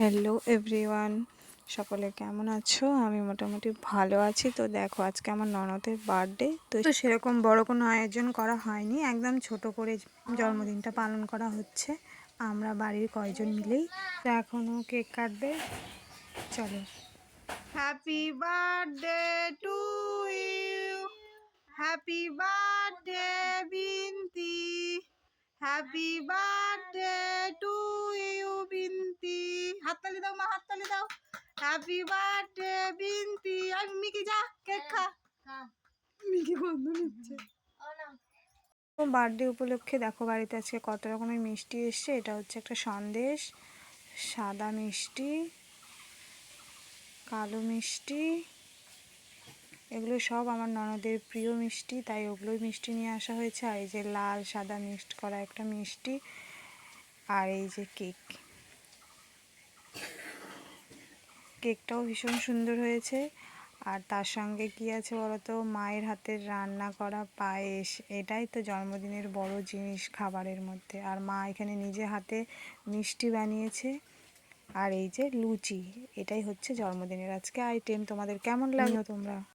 Hello everyone, সকলে কেমন আছো? আমি মোটামুটি ভালো আছি। তো দেখো, আজকে আমার ননদের বার্থডে। তো সেরকম বড় কোনো আয়োজন করা হয়নি, একদম ছোট করে জন্মদিনটা পালন করা হচ্ছে আমরা বাড়ির কয়জন মিলেই। তো এখনও কেক কাটবে, চলো। Happy birthday to you, happy birthday Binati, happy birthday to you Binati. হাততালি দাও মা, হাততালি দাও। Happy birthday Binati. আর মিকি যা কেক খা। মিকি বন্ধ নিচ্ছে। বার্থডে উপলক্ষে দেখো বাড়িতে আজকে কত রকমের মিষ্টি এসছে। এটা হচ্ছে একটা সন্দেশ, সাদা মিষ্টি, কালো মিষ্টি, এগুলো সব আমার ননদের প্রিয় মিষ্টি, তাই ওগুলোই মিষ্টি নিয়ে আসা হয়েছে। আর এই যে লাল সাদা মিক্সড করা একটা মিষ্টি, আর এই যে কেক। কেকটাও ভীষণ সুন্দর হয়েছে। আর তার সঙ্গে কি আছে বলতো, মায়ের হাতের রান্না করা পায়েস। এটাই তো জন্মদিনের বড় জিনিস খাবারের মধ্যে। আর মা এখানে নিজে হাতে মিষ্টি বানিয়েছে। আর এই যে লুচি, এটাই হচ্ছে জন্মদিনের আজকে আইটেম। তোমাদের কেমন লাগলো তোমরা?